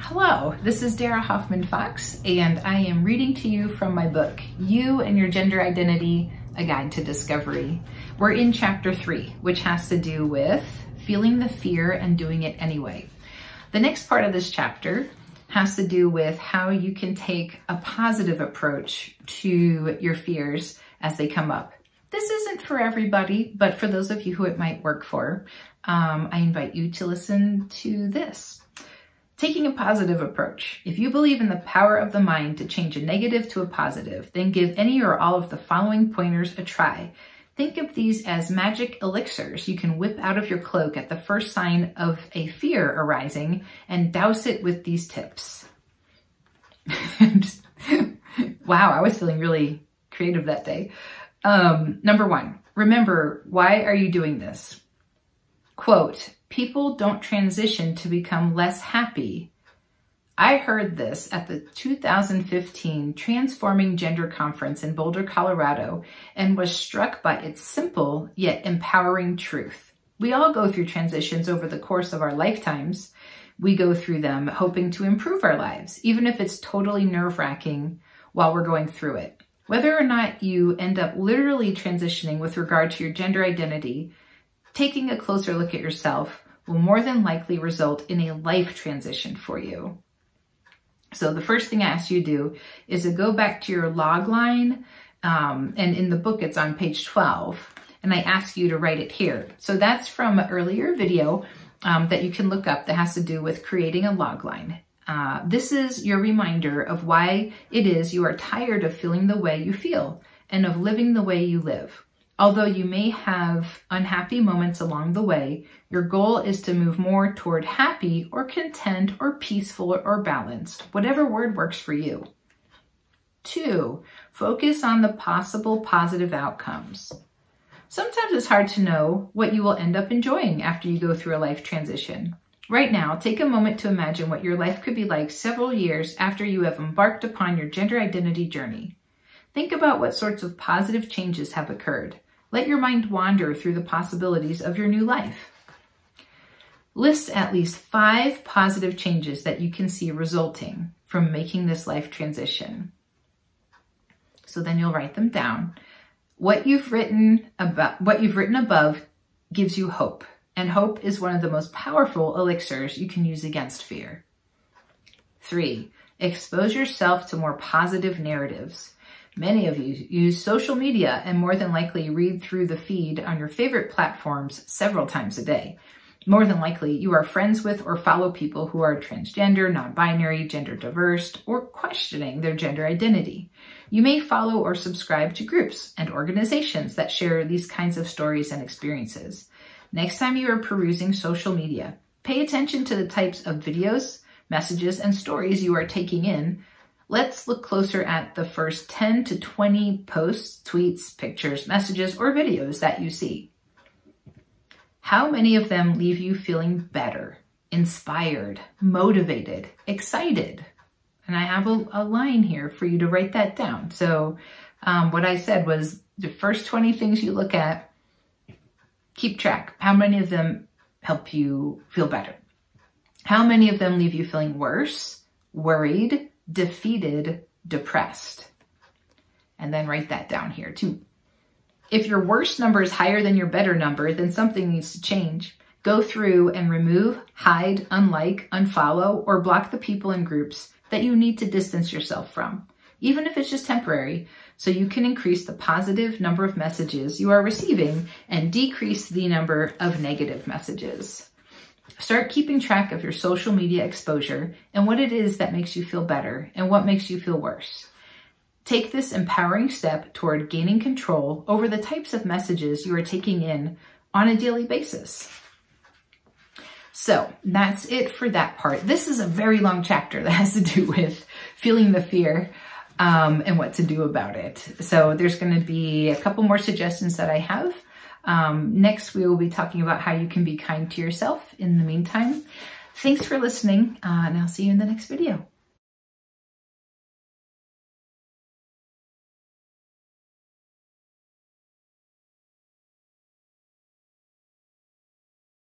Hello, this is Dara Hoffman-Fox, and I am reading to you from my book, You and Your Gender Identity, A Guide to Discovery. We're in chapter 3, which has to do with feeling the fear and doing it anyway. The next part of this chapter has to do with how you can take a positive approach to your fears as they come up. This isn't for everybody, but for those of you who it might work for, I invite you to listen to this. Taking a positive approach. If you believe in the power of the mind to change a negative to a positive, then give any or all of the following pointers a try. Think of these as magic elixirs you can whip out of your cloak at the first sign of a fear arising and douse it with these tips. Wow, I was feeling really creative that day. Number 1, remember, why are you doing this? Quote, people don't transition to become less happy. I heard this at the 2015 Transforming Gender Conference in Boulder, Colorado, and was struck by its simple yet empowering truth. We all go through transitions over the course of our lifetimes. We go through them hoping to improve our lives, even if it's totally nerve-wracking while we're going through it. Whether or not you end up literally transitioning with regard to your gender identity, taking a closer look at yourself will more than likely result in a life transition for you. So the first thing I ask you to do is to go back to your log line, and in the book it's on page 12, and I ask you to write it here. So that's from an earlier video that you can look up that has to do with creating a log line. This is your reminder of why it is you are tired of feeling the way you feel and of living the way you live. Although you may have unhappy moments along the way, your goal is to move more toward happy or content or peaceful or balanced, whatever word works for you. 2, focus on the possible positive outcomes. Sometimes it's hard to know what you will end up enjoying after you go through a life transition. Right now, take a moment to imagine what your life could be like several years after you have embarked upon your gender identity journey. Think about what sorts of positive changes have occurred. Let your mind wander through the possibilities of your new life. List at least 5 positive changes that you can see resulting from making this life transition. So then you'll write them down. What you've written above gives you hope, and hope is one of the most powerful elixirs you can use against fear. 3, expose yourself to more positive narratives. Many of you use social media and more than likely read through the feed on your favorite platforms several times a day. More than likely, you are friends with or follow people who are transgender, non-binary, gender diverse, or questioning their gender identity. You may follow or subscribe to groups and organizations that share these kinds of stories and experiences. Next time you are perusing social media, pay attention to the types of videos, messages, and stories you are taking in. Let's look closer at the first 10 to 20 posts, tweets, pictures, messages, or videos that you see. How many of them leave you feeling better, inspired, motivated, excited? And I have a line here for you to write that down. So what I said was the first 20 things you look at, keep track. How many of them help you feel better? How many of them leave you feeling worse, worried, defeated, depressed? And then write that down here too. If your worst number is higher than your better number, then something needs to change. Go through and remove, hide, unlike, unfollow, or block the people and groups that you need to distance yourself from, even if it's just temporary, so you can increase the positive number of messages you are receiving and decrease the number of negative messages. Start keeping track of your social media exposure and what it is that makes you feel better and what makes you feel worse. Take this empowering step toward gaining control over the types of messages you are taking in on a daily basis. So that's it for that part. This is a very long chapter that has to do with feeling the fear and what to do about it. So there's going to be a couple more suggestions that I have. Next, we will be talking about how you can be kind to yourself in the meantime. Thanks for listening, and I'll see you in the next video.